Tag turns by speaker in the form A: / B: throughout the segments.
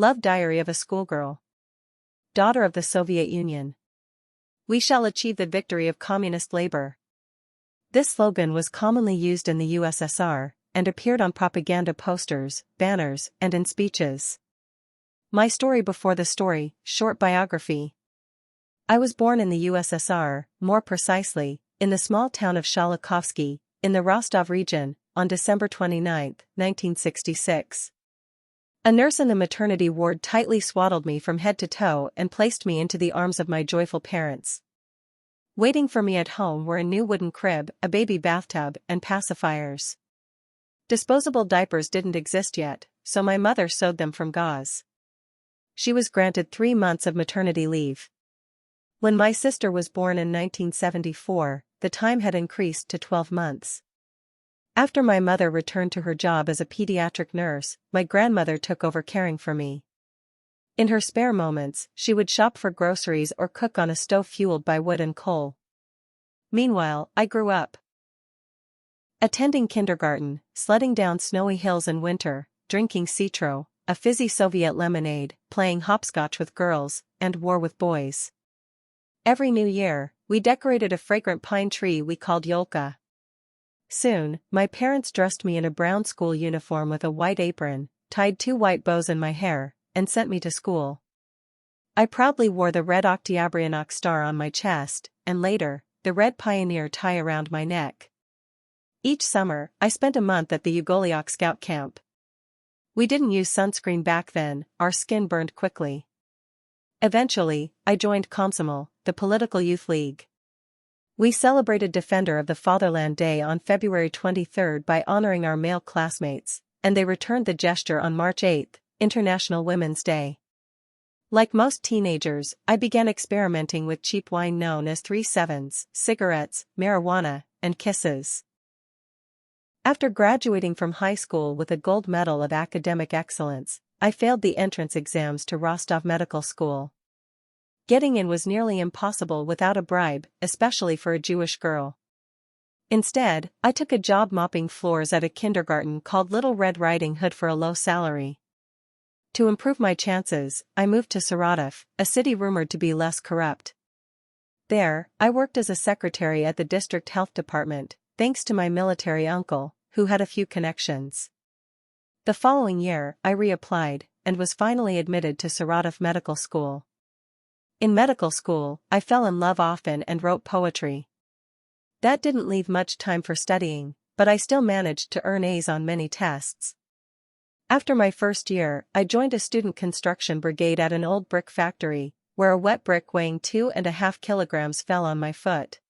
A: Love Diary of a Schoolgirl. Daughter of the Soviet Union. We shall achieve the victory of communist labor. This slogan was commonly used in the USSR, and appeared on propaganda posters, banners, and in speeches. My story before the story, short biography. I was born in the USSR, more precisely, in the small town of Shalakovsky, in the Rostov region, on December 29, 1966. A nurse in the maternity ward tightly swaddled me from head to toe and placed me into the arms of my joyful parents. Waiting for me at home were a new wooden crib, a baby bathtub, and pacifiers. Disposable diapers didn't exist yet, so my mother sewed them from gauze. She was granted 3 months of maternity leave. When my sister was born in 1974, the time had increased to 12 months. After my mother returned to her job as a pediatric nurse, my grandmother took over caring for me. In her spare moments, she would shop for groceries or cook on a stove fueled by wood and coal. Meanwhile, I grew up. Attending kindergarten, sledding down snowy hills in winter, drinking citro, a fizzy Soviet lemonade, playing hopscotch with girls, and war with boys. Every New Year, we decorated a fragrant pine tree we called Yolka. Soon, my parents dressed me in a brown school uniform with a white apron, tied 2 white bows in my hair, and sent me to school. I proudly wore the red Oktyabryanok star on my chest, and later, the red pioneer tie around my neck. Each summer, I spent a month at the Ugoliok Scout Camp. We didn't use sunscreen back then, our skin burned quickly. Eventually, I joined Komsomol, the political youth league. We celebrated Defender of the Fatherland Day on February 23 by honoring our male classmates, and they returned the gesture on March 8, International Women's Day. Like most teenagers, I began experimenting with cheap wine known as 3-7s, cigarettes, marijuana, and kisses. After graduating from high school with a gold medal of academic excellence, I failed the entrance exams to Rostov Medical School. Getting in was nearly impossible without a bribe, especially for a Jewish girl. Instead, I took a job mopping floors at a kindergarten called Little Red Riding Hood for a low salary. To improve my chances, I moved to Saratov, a city rumored to be less corrupt. There, I worked as a secretary at the district health department, thanks to my military uncle, who had a few connections. The following year, I reapplied, and was finally admitted to Saratov Medical School. In medical school, I fell in love often and wrote poetry. That didn't leave much time for studying, but I still managed to earn A's on many tests. After my first year, I joined a student construction brigade at an old brick factory, where a wet brick weighing 2.5 kilograms fell on my foot.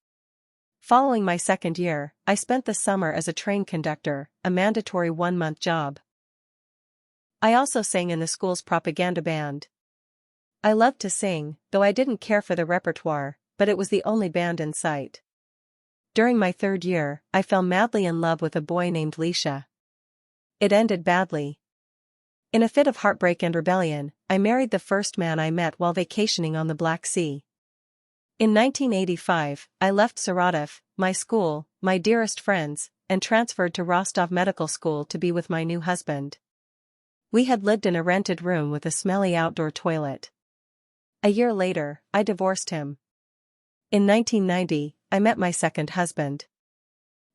A: Following my second year, I spent the summer as a train conductor, a mandatory 1-month job. I also sang in the school's propaganda band. I loved to sing, though I didn't care for the repertoire, but it was the only band in sight. During my 3rd year, I fell madly in love with a boy named Lisha. It ended badly. In a fit of heartbreak and rebellion, I married the first man I met while vacationing on the Black Sea. In 1985, I left Saratov, my school, my dearest friends, and transferred to Rostov Medical School to be with my new husband. We had lived in a rented room with a smelly outdoor toilet. A year later, I divorced him. In 1990, I met my second husband.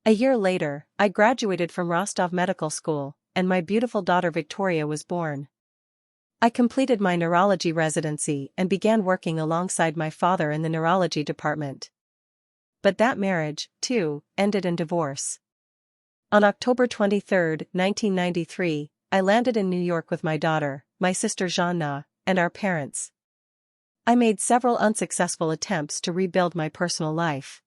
A: A year later, I graduated from Rostov Medical School, and my beautiful daughter Victoria was born. I completed my neurology residency and began working alongside my father in the neurology department. But that marriage, too, ended in divorce. On October 23, 1993, I landed in New York with my daughter, my sister Zhanna, and our parents. I made several unsuccessful attempts to rebuild my personal life.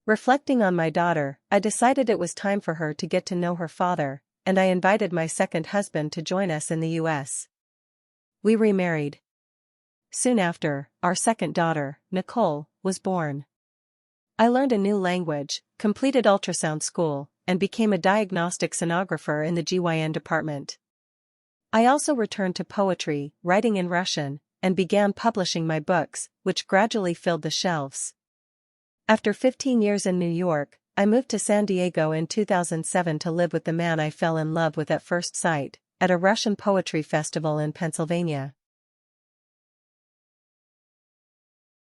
A: Reflecting on my daughter, I decided it was time for her to get to know her father, and I invited my second husband to join us in the U.S. We remarried. Soon after, our second daughter, Nicole, was born. I learned a new language, completed ultrasound school, and became a diagnostic sonographer in the GYN department. I also returned to poetry, writing in Russian, and began publishing my books, which gradually filled the shelves. After 15 years in New York, I moved to San Diego in 2007 to live with the man I fell in love with at first sight, at a Russian poetry festival in Pennsylvania.